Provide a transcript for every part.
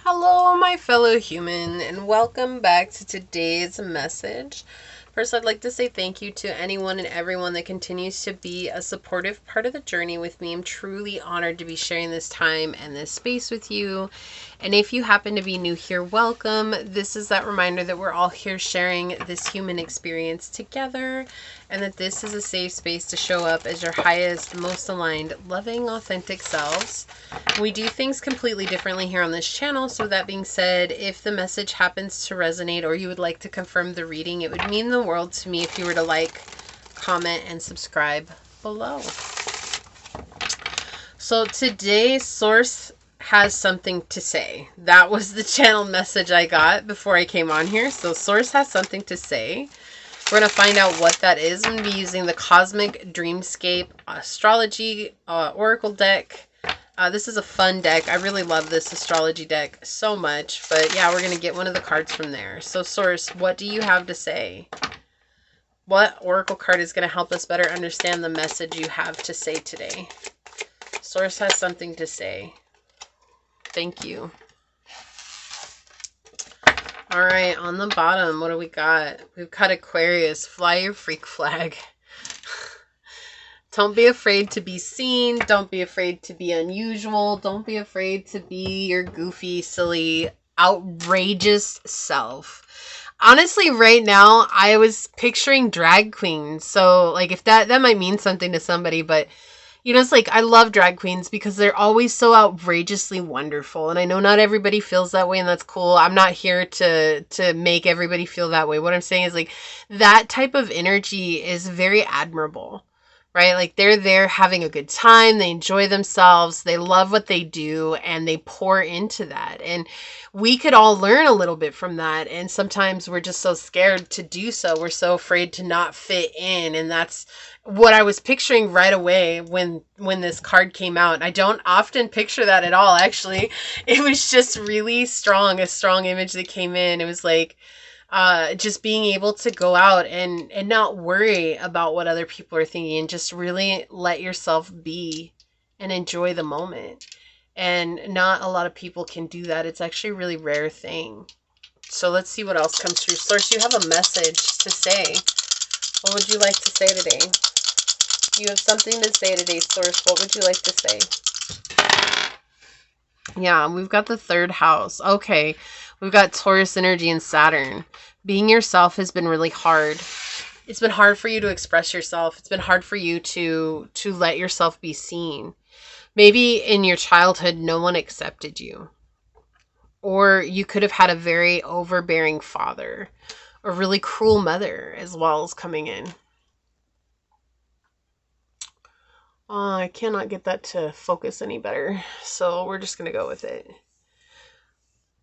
Hello, my fellow human, and welcome back to today's message. First, I'd like to say thank you to anyone and everyone that continues to be a supportive part of the journey with me. I'm truly honored to be sharing this time and this space with you. And if you happen to be new here, welcome. This is that reminder that we're all here sharing this human experience together, and that this is a safe space to show up as your highest, most aligned, loving, authentic selves. We do things completely differently here on this channel, so that being said, if the message happens to resonate or you would like to confirm the reading, it would mean the world to me if you were to like, comment, and subscribe below. So today, Source has something to say. That was the channel message I got before I came on here. So Source has something to say. We're going to find out what that is. I'm going to be using the Cosmic Dreamscape Astrology Oracle deck. This is a fun deck. I really love this astrology deck so much. But yeah, we're going to get one of the cards from there. So Source, what do you have to say? What oracle card is going to help us better understand the message you have to say today? Source has something to say. Thank you. All right, on the bottom, what do we got? We've got Aquarius. Fly your freak flag. Don't be afraid to be seen. Don't be afraid to be unusual. Don't be afraid to be your goofy, silly, outrageous self. Honestly, right now, I was picturing drag queens. So, like, if that might mean something to somebody, but you know, it's like, I love drag queens because they're always so outrageously wonderful. And I know not everybody feels that way, and that's cool. I'm not here to make everybody feel that way. What I'm saying is, like, that type of energy is very admirable, right? Like, they're there having a good time. They enjoy themselves. They love what they do, and they pour into that. And we could all learn a little bit from that. And sometimes we're just so scared to do so. We're so afraid to not fit in. And that's what I was picturing right away when this card came out. I don't often picture that at all, actually. It was just really strong, a strong image that came in. It was like just being able to go out and not worry about what other people are thinking, and just really let yourself be and enjoy the moment. And not a lot of people can do that. It's actually a really rare thing. So let's see what else comes through. Source, you have a message to say. What would you like to say today? You have something to say today, Source. What would you like to say? Yeah, we've got the third house. Okay, we've got Taurus energy and Saturn. Being yourself has been really hard. It's been hard for you to express yourself. It's been hard for you to let yourself be seen. Maybe in your childhood, no one accepted you. Or you could have had a very overbearing father, or really cruel mother as well as coming in. I cannot get that to focus any better, so we're just going to go with it.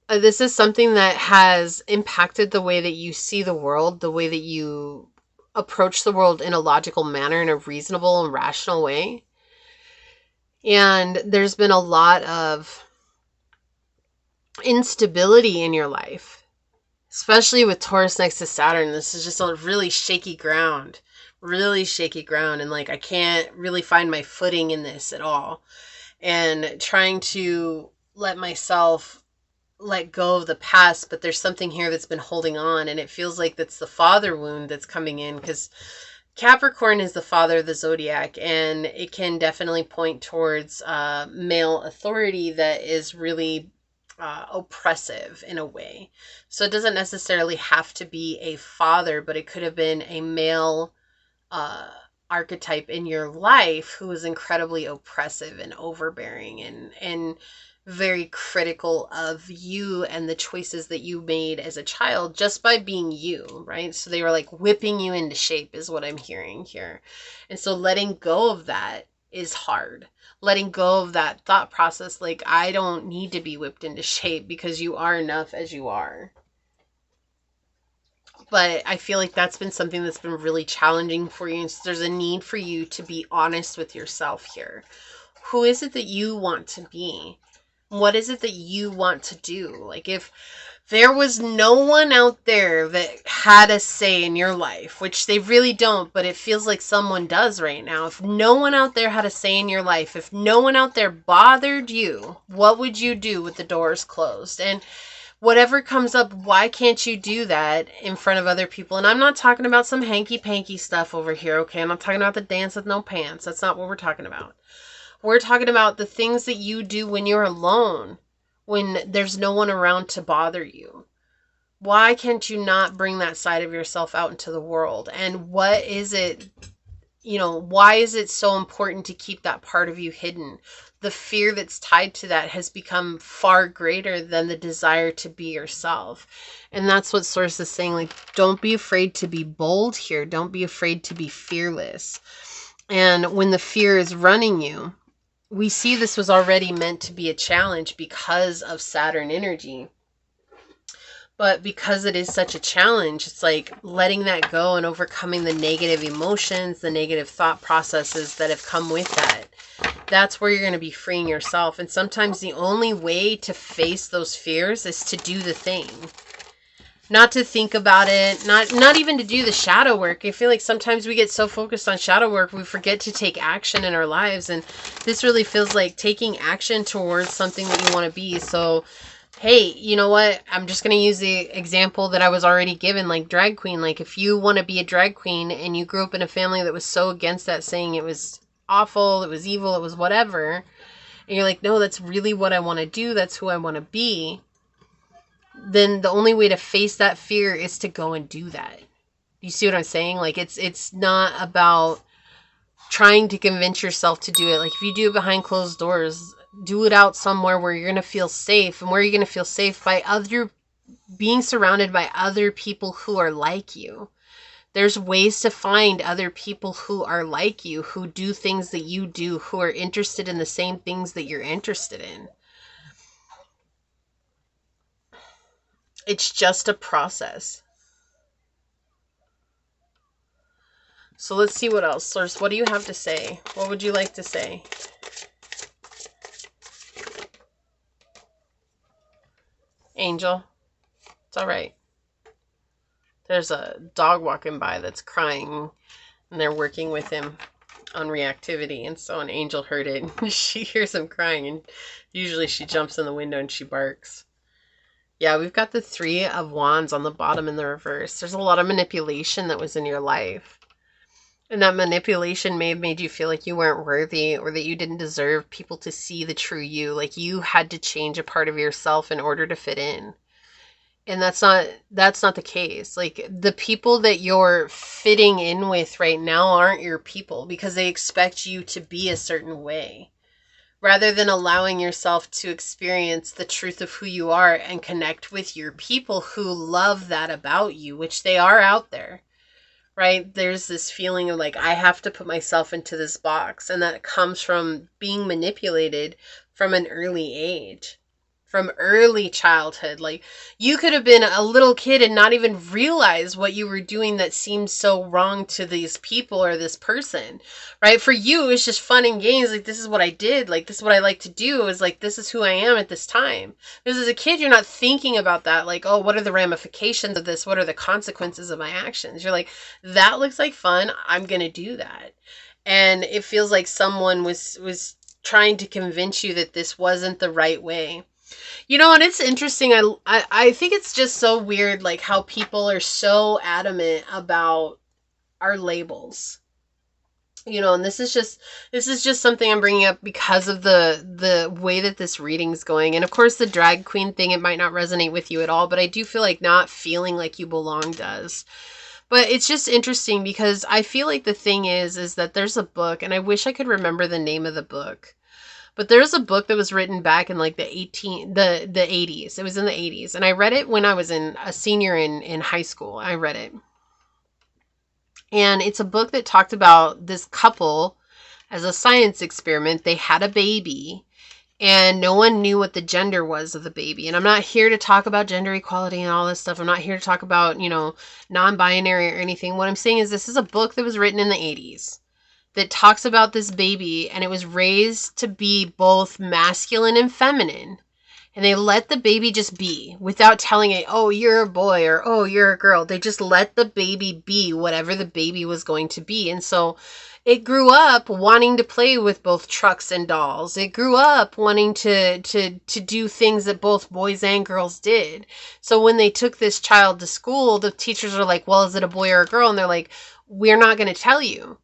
This is something that has impacted the way that you see the world, the way that you approach the world in a logical manner, in a reasonable and rational way. And there's been a lot of instability in your life, especially with Taurus next to Saturn. This is just a really shaky ground. And like, I can't really find my footing in this at all. And trying to let myself let go of the past, but there's something here that's been holding on, and it feels like that's the father wound that's coming in, because Capricorn is the father of the zodiac, and it can definitely point towards male authority that is really oppressive in a way. So it doesn't necessarily have to be a father, but it could have been a male archetype in your life who was incredibly oppressive and overbearing and very critical of you and the choices that you made as a child just by being you, right? So they were like whipping you into shape is what I'm hearing here. And so letting go of that is hard. Letting go of that thought process, like, I don't need to be whipped into shape because you are enough as you are. But I feel like that's been something that's been really challenging for you. And so there's a need for you to be honest with yourself here. Who is it that you want to be? What is it that you want to do? Like, if there was no one out there that had a say in your life, which they really don't, but it feels like someone does right now. If no one out there had a say in your life, if no one out there bothered you, what would you do with the doors closed? And whatever comes up, why can't you do that in front of other people? And I'm not talking about some hanky-panky stuff over here, okay? I'm not talking about the dance with no pants. That's not what we're talking about. We're talking about the things that you do when you're alone, when there's no one around to bother you. Why can't you not bring that side of yourself out into the world? And what is it, why is it so important to keep that part of you hidden? The fear that's tied to that has become far greater than the desire to be yourself. And that's what Source is saying. Like, don't be afraid to be bold here. Don't be afraid to be fearless. And when the fear is running you, we see this was already meant to be a challenge because of Saturn energy. But because it is such a challenge, it's like letting that go and overcoming the negative emotions, the negative thought processes that have come with that. That's where you're going to be freeing yourself. And sometimes the only way to face those fears is to do the thing. Not to think about it, not even to do the shadow work. I feel like sometimes we get so focused on shadow work, we forget to take action in our lives. And this really feels like taking action towards something that you want to be. So, hey, you know what? I'm just going to use the example that I was already given, like drag queen. Like, if you want to be a drag queen and you grew up in a family that was so against that, saying it was awful, it was evil, it was whatever, and you're like, no, that's really what I want to do. That's who I want to be. Then the only way to face that fear is to go and do that. You see what I'm saying? Like, it's not about trying to convince yourself to do it. Like, if you do it behind closed doors, do it out somewhere where you're going to feel safe. And where you're going to feel safe? By being surrounded by other people who are like you. There's ways to find other people who are like you, who do things that you do, who are interested in the same things that you're interested in. It's just a process. So let's see what else. Source, what do you have to say? What would you like to say? Angel, it's all right. There's a dog walking by that's crying, and they're working with him on reactivity. And so an Angel heard it. She hears him crying, and usually she jumps in the window and she barks. Yeah, we've got the 3 of Wands on the bottom in the reverse. There's a lot of manipulation that was in your life. And that manipulation may have made you feel like you weren't worthy, or that you didn't deserve people to see the true you. Like, you had to change a part of yourself in order to fit in. And that's not the case. Like, the people that you're fitting in with right now aren't your people, because they expect you to be a certain way, rather than allowing yourself to experience the truth of who you are and connect with your people who love that about you, which they are out there, right? There's this feeling of like, I have to put myself into this box. And that comes from being manipulated from an early age. From early childhood. Like, you could have been a little kid and not even realize what you were doing that seemed so wrong to these people or this person, right? For you, it was just fun and games. Like, this is what I did. Like, this is what I like to do. Is like, this is who I am at this time. Because as a kid, you're not thinking about that. Like, oh, what are the ramifications of this? What are the consequences of my actions? You're like, that looks like fun. I'm going to do that. And it feels like someone was trying to convince you that this wasn't the right way. And it's interesting. I think it's just so weird, like, how people are so adamant about our labels. And this is just something I'm bringing up because of the way that this reading's going. And of course, the drag queen thing, it might not resonate with you at all, but I do feel like not feeling like you belong does. But it's just interesting because I feel like the thing is that there's a book, and I wish I could remember the name of the book. But there's a book that was written back in like the 80s. It was in the 80s. And I read it when I was a senior in high school. I read it. And it's a book that talked about this couple as a science experiment. They had a baby, and no one knew what the gender was of the baby. And I'm not here to talk about gender equality and all this stuff. I'm not here to talk about, non-binary or anything. What I'm saying is this is a book that was written in the 80s. that talks about this baby, and it was raised to be both masculine and feminine. And they let the baby just be without telling it, oh, you're a boy or oh, you're a girl. They just let the baby be whatever the baby was going to be. And so it grew up wanting to play with both trucks and dolls. It grew up wanting to do things that both boys and girls did. So when they took this child to school, the teachers are like, well, is it a boy or a girl? And they're like, we're not going to tell you.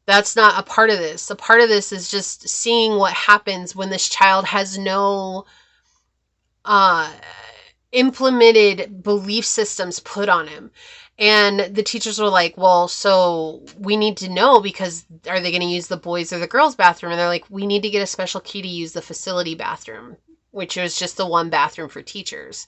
That's not a part of this. A part of this is just seeing what happens when this child has no implemented belief systems put on him. And the teachers were like, well, so we need to know, because are they going to use the boys or the girls' bathroom? And they're like, we need to get a special key to use the facility bathroom, which was just the one bathroom for teachers.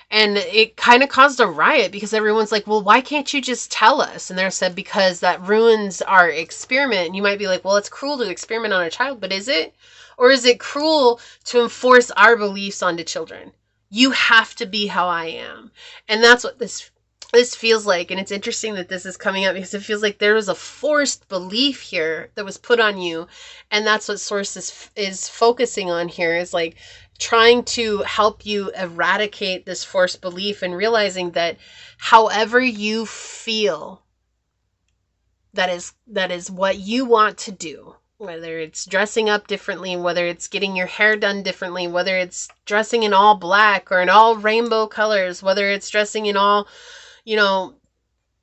And it kind of caused a riot because everyone's like, well, why can't you just tell us? And they're said, because that ruins our experiment. And you might be like, well, it's cruel to experiment on a child, but is it? Or is it cruel to enforce our beliefs onto children? You have to be how I am. And that's what this feels like. And it's interesting that this is coming up because it feels like there was a forced belief here that was put on you. And that's what Source is focusing on here, is like trying to help you eradicate this forced belief and realizing that however you feel, that is what you want to do. Whether it's dressing up differently, whether it's getting your hair done differently, whether it's dressing in all black or in all rainbow colors, whether it's dressing in all,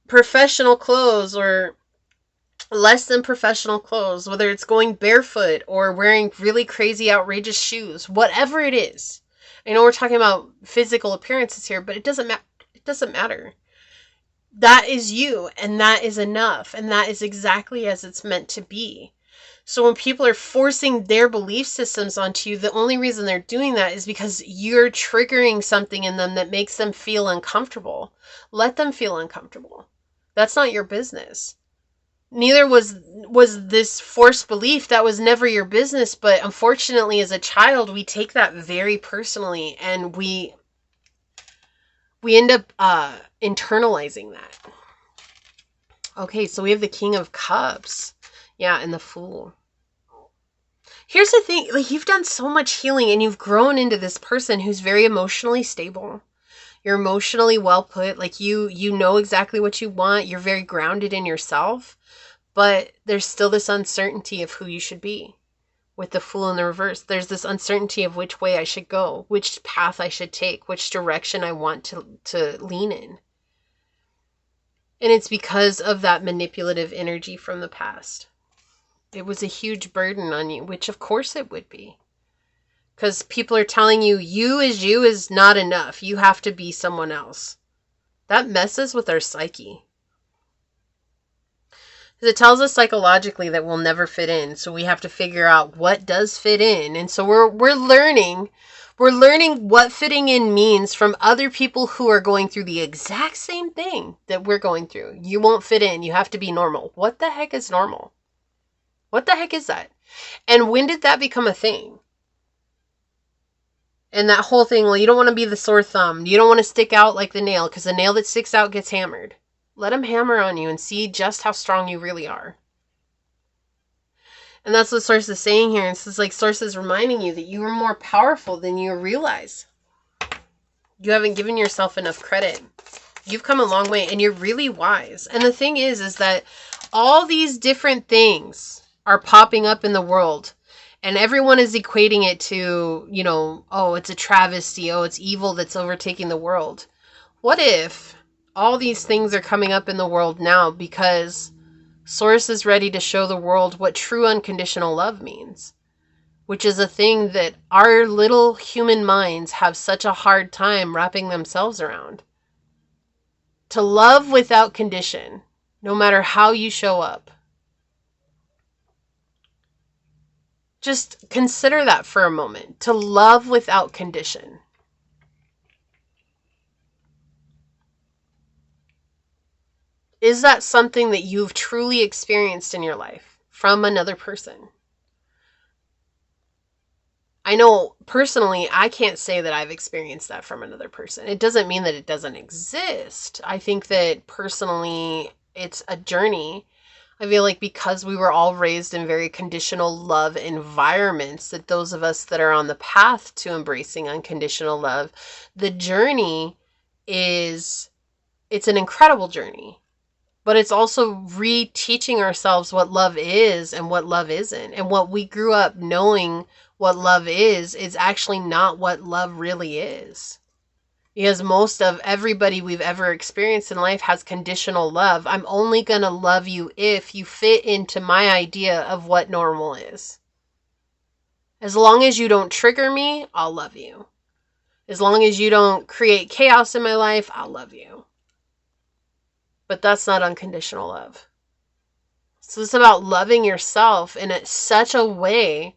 professional clothes or less than professional clothes, whether it's going barefoot or wearing really crazy, outrageous shoes, whatever it is. I know we're talking about physical appearances here, but it doesn't matter. That is you, and that is enough, and that is exactly as it's meant to be. So when people are forcing their belief systems onto you, the only reason they're doing that is because you're triggering something in them that makes them feel uncomfortable. Let them feel uncomfortable. That's not your business. Neither was this forced belief. That was never your business. But unfortunately, as a child, we take that very personally, and we end up internalizing that. Okay, so we have the King of Cups. Yeah, and the Fool. Here's the thing, like, you've done so much healing and you've grown into this person who's very emotionally stable. You're emotionally well put, like you know exactly what you want. You're very grounded in yourself, but there's still this uncertainty of who you should be. With the Fool in the reverse, there's this uncertainty of which way I should go, which path I should take, which direction I want to lean in. And it's because of that manipulative energy from the past. It was a huge burden on you, which of course it would be. Because people are telling you, you is not enough. You have to be someone else. That messes with our psyche. Because it tells us psychologically that we'll never fit in. So we have to figure out what does fit in. And so we're learning what fitting in means from other people who are going through the exact same thing that we're going through. You won't fit in. You have to be normal. What the heck is normal? What the heck is that? And when did that become a thing? And that whole thing, well, you don't want to be the sore thumb. You don't want to stick out like the nail, because the nail that sticks out gets hammered. Let them hammer on you and see just how strong you really are. And that's what Source is saying here. It's just like Source is reminding you that you are more powerful than you realize. You haven't given yourself enough credit. You've come a long way and you're really wise. And the thing is that all these different things are popping up in the world, and everyone is equating it to, oh, it's a travesty. Oh, it's evil that's overtaking the world. What if all these things are coming up in the world now because Source is ready to show the world what true unconditional love means, which is a thing that our little human minds have such a hard time wrapping themselves around. To love without condition, no matter how you show up. Just consider that for a moment. To love without condition. Is that something that you've truly experienced in your life from another person? I know personally, I can't say that I've experienced that from another person. It doesn't mean that it doesn't exist. I think that personally, it's a journey. I feel like because we were all raised in very conditional love environments, that those of us that are on the path to embracing unconditional love, the journey is, it's an incredible journey. But it's also reteaching ourselves what love is and what love isn't. And what we grew up knowing what love is actually not what love really is. Because most of everybody we've ever experienced in life has conditional love. I'm only going to love you if you fit into my idea of what normal is. As long as you don't trigger me, I'll love you. As long as you don't create chaos in my life, I'll love you. But that's not unconditional love. So it's about loving yourself in such a way.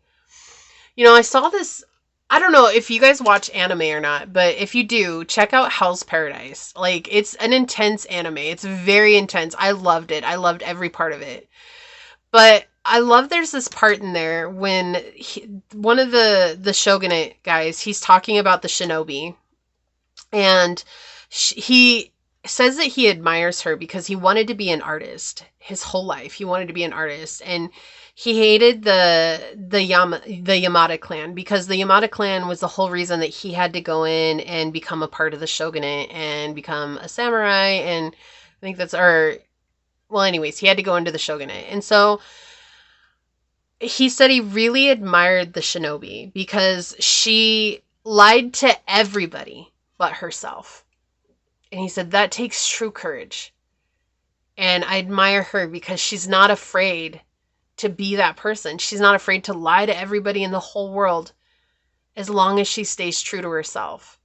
You know, I saw this, I don't know if you guys watch anime or not, but if you do, check out Hell's Paradise. Like, it's an intense anime. It's very intense. I loved it. I loved every part of it. But I love there's this part in there when one of the shogunate guys, he's talking about the shinobi. And he says that he admires her because he wanted to be an artist his whole life. He wanted to be an artist. And he hated the Yamada clan, because the Yamada clan was the whole reason that he had to go in and become a part of the shogunate and become a samurai. And I think that's well, anyways, he had to go into the shogunate. And so he said he really admired the shinobi because she lied to everybody but herself. And he said that takes true courage. And I admire her because she's not afraid to be that person. She's not afraid to lie to everybody in the whole world as long as she stays true to herself.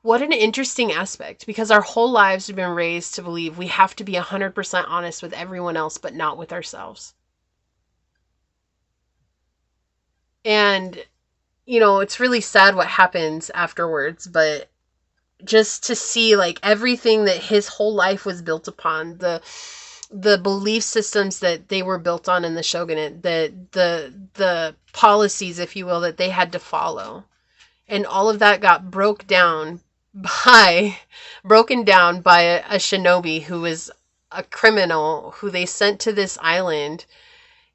What an interesting aspect, because our whole lives have been raised to believe we have to be 100% honest with everyone else, but not with ourselves. And, you know, it's really sad what happens afterwards, but just to see like everything that his whole life was built upon, the belief systems that they were built on in the shogunate, the policies, if you will, that they had to follow. And all of that got broken down by a shinobi who was a criminal who they sent to this island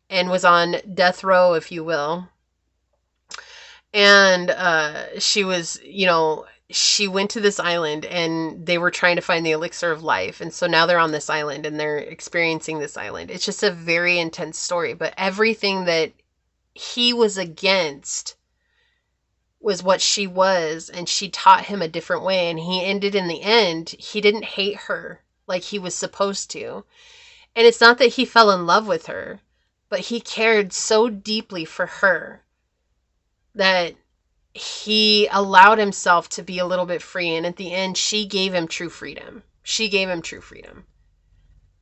and was on death row, if you will. And she was, you know, she went to this island and they were trying to find the elixir of life. And so now they're on this island and they're experiencing this island. It's just a very intense story. But everything that he was against was what she was. And she taught him a different way. And he ended in the end, he didn't hate her like he was supposed to. And it's not that he fell in love with her, but he cared so deeply for her that he allowed himself to be a little bit free. And at the end, she gave him true freedom. She gave him true freedom.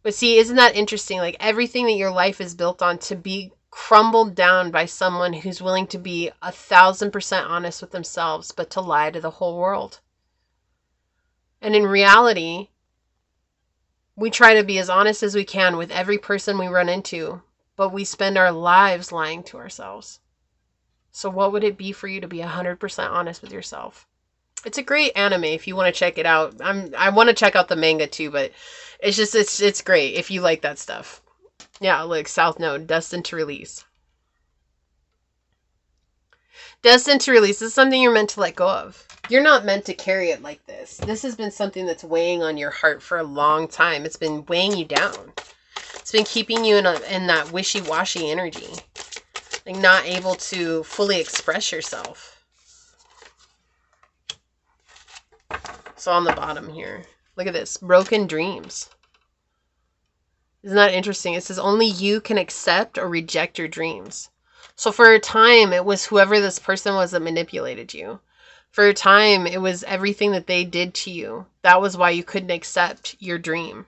But see, isn't that interesting? Like everything that your life is built on to be crumbled down by someone who's willing to be 1,000% honest with themselves, but to lie to the whole world. And in reality, we try to be as honest as we can with every person we run into, but we spend our lives lying to ourselves. So what would it be for you to be 100% honest with yourself? It's a great anime if you want to check it out. I want to check out the manga too, but it's great if you like that stuff. Yeah, look, South Node, Destined to Release. Destined to Release is something you're meant to let go of. You're not meant to carry it like this. This has been something that's weighing on your heart for a long time. It's been weighing you down. It's been keeping you in that wishy-washy energy. Like not able to fully express yourself. So on the bottom here, look at this, broken dreams. Isn't that interesting? It says only you can accept or reject your dreams. So for a time, it was whoever this person was that manipulated you. For a time, it was everything that they did to you. That was why you couldn't accept your dream.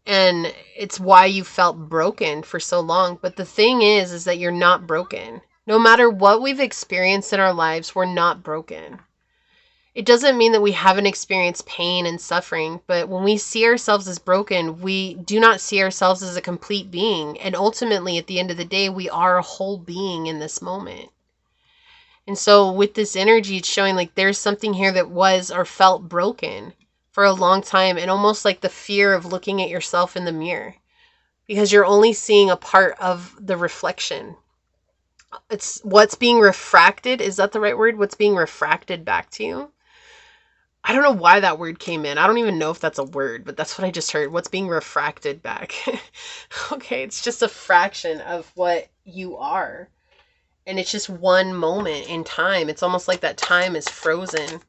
And it's why you felt broken for so long. But the thing is that you're not broken. No matter what we've experienced in our lives, we're not broken. It doesn't mean that we haven't experienced pain and suffering, but when we see ourselves as broken, we do not see ourselves as a complete being. And ultimately, at the end of the day, we are a whole being in this moment. And so with this energy, it's showing like there's something here that was or felt broken for a long time, and almost like the fear of looking at yourself in the mirror. because you're only seeing a part of the reflection. It's what's being refracted. Is that the right word? What's being refracted back to you? I don't know why that word came in. I don't even know if that's a word, but that's what I just heard. What's being refracted back? Okay, it's just a fraction of what you are. And it's just one moment in time. It's almost like that time is frozen.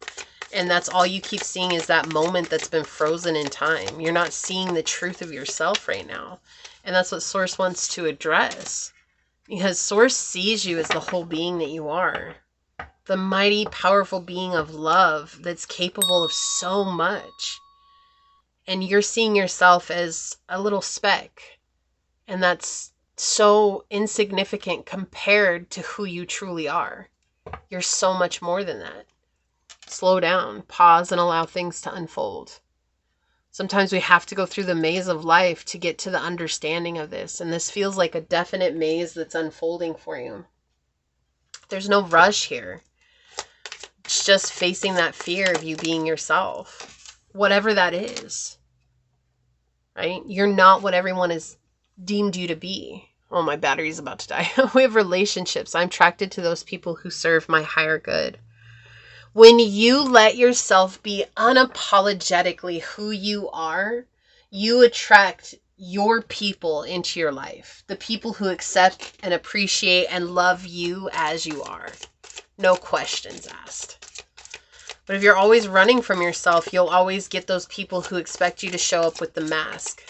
And that's all you keep seeing is that moment that's been frozen in time. You're not seeing the truth of yourself right now. And that's what Source wants to address. Because Source sees you as the whole being that you are. The mighty, powerful being of love that's capable of so much. And you're seeing yourself as a little speck. And that's so insignificant compared to who you truly are. You're so much more than that. Slow down, pause, and allow things to unfold. Sometimes we have to go through the maze of life to get to the understanding of this. And this feels like a definite maze that's unfolding for you. There's no rush here. It's just facing that fear of you being yourself, whatever that is, right? You're not what everyone has deemed you to be. Oh, my battery's about to die. We have relationships. I'm attracted to those people who serve my higher good. When you let yourself be unapologetically who you are, you attract your people into your life. The people who accept and appreciate and love you as you are. No questions asked. But if you're always running from yourself, you'll always get those people who expect you to show up with the mask.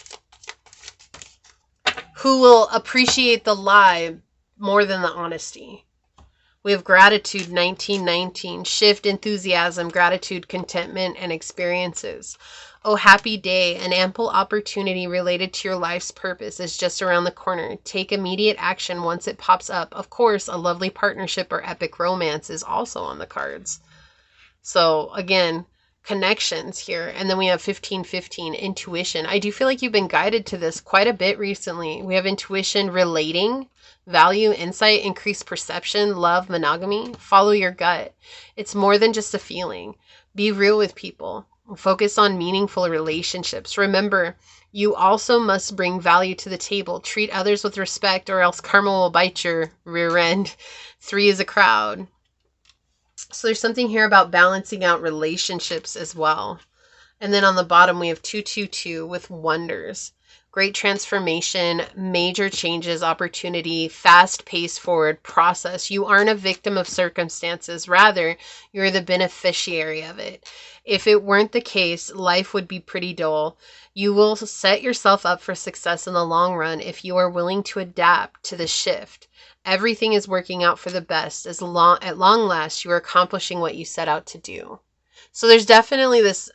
Who will appreciate the lie more than the honesty. We have gratitude, 1919, shift, enthusiasm, gratitude, contentment, and experiences. Oh, happy day, an ample opportunity related to your life's purpose is just around the corner. Take immediate action once it pops up. Of course, a lovely partnership or epic romance is also on the cards. So again, connections here. And then we have 1515, intuition. I do feel like you've been guided to this quite a bit recently. We have intuition, relating, value, insight, increased perception, love, monogamy. Follow your gut. It's more than just a feeling. Be real with people. Focus on meaningful relationships. Remember, you also must bring value to the table. Treat others with respect or else karma will bite your rear end. 3 is a crowd. So there's something here about balancing out relationships as well. And then on the bottom, we have 222 with wonders. Great transformation, major changes, opportunity, fast pace forward process. You aren't a victim of circumstances. Rather, you're the beneficiary of it. If it weren't the case, life would be pretty dull. You will set yourself up for success in the long run if you are willing to adapt to the shift. Everything is working out for the best. At long last, you are accomplishing what you set out to do. So there's definitely this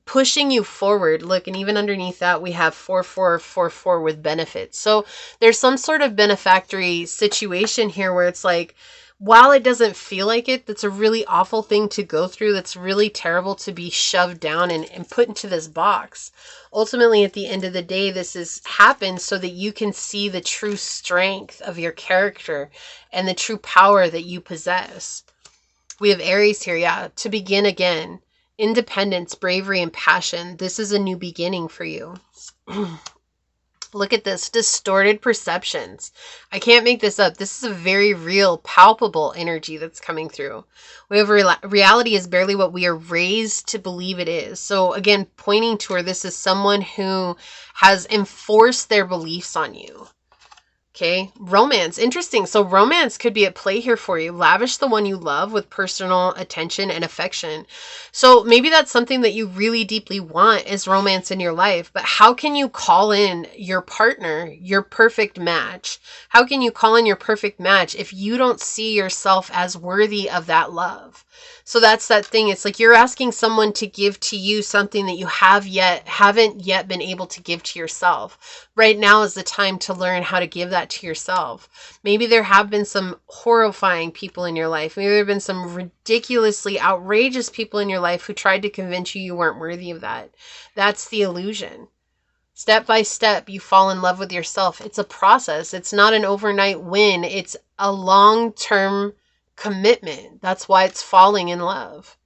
pushing you forward. Look, and even underneath that, we have 4444 with benefits. So there's some sort of benefactory situation here where it's like, while it doesn't feel like it, that's a really awful thing to go through. That's really terrible to be shoved down and put into this box. Ultimately, at the end of the day, this has happened so that you can see the true strength of your character and the true power that you possess. We have Aries here, yeah, to begin again. Independence, bravery, and passion. This is a new beginning for you. Look at this. Distorted perceptions. I can't make this up. This is a very real, palpable energy that's coming through. We have reality is barely what we are raised to believe it is. So again, pointing to her, this is someone who has enforced their beliefs on you. Okay, romance. Interesting. So romance could be at play here for you. Lavish the one you love with personal attention and affection. So maybe that's something that you really deeply want is romance in your life. But how can you call in your partner, your perfect match? How can you call in your perfect match if you don't see yourself as worthy of that love? So that's that thing. It's like you're asking someone to give to you something that you haven't yet been able to give to yourself. Right now is the time to learn how to give that to yourself. Maybe there have been some horrifying people in your life. Maybe there have been some ridiculously outrageous people in your life who tried to convince you you weren't worthy of that. That's the illusion. Step by step, you fall in love with yourself. It's a process. It's not an overnight win. It's a long-term commitment. That's why it's falling in love.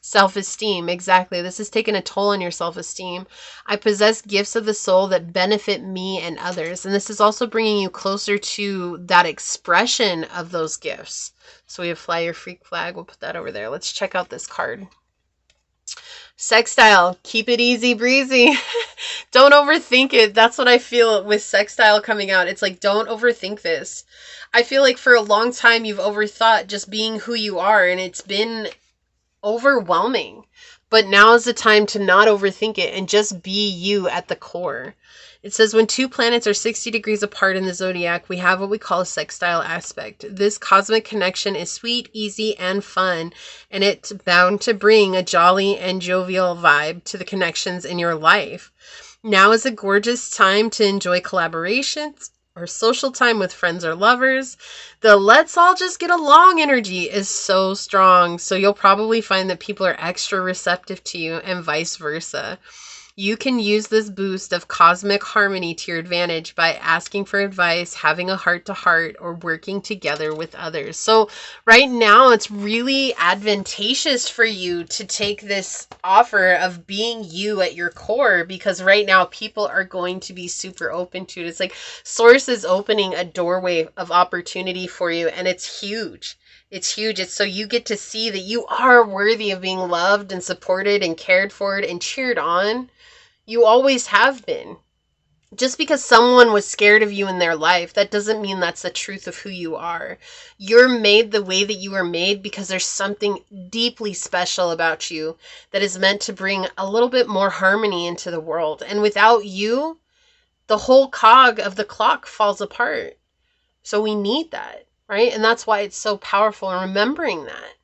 Self-esteem, exactly. This is taking a toll on your self-esteem. I possess gifts of the soul that benefit me and others. And this is also bringing you closer to that expression of those gifts. So we have fly your freak flag. We'll put that over there. Let's check out this card. Sextile, keep it easy breezy. Don't overthink it. That's what I feel with sextile coming out. It's like, don't overthink this. I feel like for a long time you've overthought just being who you are, and it's been overwhelming. But now is the time to not overthink it and just be you at the core. It says when two planets are 60 degrees apart in the zodiac, we have what we call a sextile aspect. This cosmic connection is sweet, easy, and fun, and it's bound to bring a jolly and jovial vibe to the connections in your life. Now is a gorgeous time to enjoy collaborations or social time with friends or lovers. The let's all just get along energy is so strong, so you'll probably find that people are extra receptive to you and vice versa. You can use this boost of cosmic harmony to your advantage by asking for advice, having a heart-to-heart, or working together with others. So right now, it's really advantageous for you to take this offer of being you at your core, because right now people are going to be super open to it. It's like Source is opening a doorway of opportunity for you, and it's huge. It's huge. It's so you get to see that you are worthy of being loved and supported and cared for and cheered on. You always have been. Just because someone was scared of you in their life, that doesn't mean that's the truth of who you are. You're made the way that you are made because there's something deeply special about you that is meant to bring a little bit more harmony into the world. And without you, the whole cog of the clock falls apart. So we need that, right? And that's why it's so powerful, remembering that.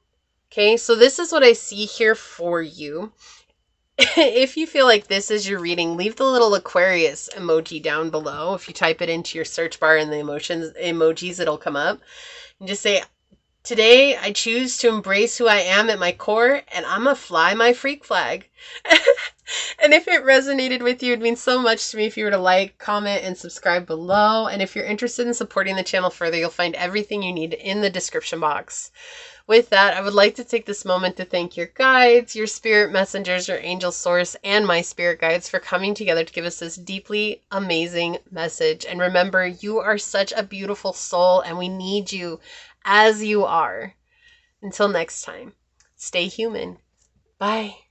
Okay, so this is what I see here for you. If you feel like this is your reading, leave the little Aquarius emoji down below. If you type it into your search bar in the emojis, it'll come up. And just say, today I choose to embrace who I am at my core, and I'm gonna fly my freak flag. And if it resonated with you, it means so much to me if you were to like, comment, and subscribe below. And if you're interested in supporting the channel further, you'll find everything you need in the description box. With that, I would like to take this moment to thank your guides, your spirit messengers, your angel source, and my spirit guides for coming together to give us this deeply amazing message. And remember, you are such a beautiful soul, and we need you as you are. Until next time, stay human. Bye.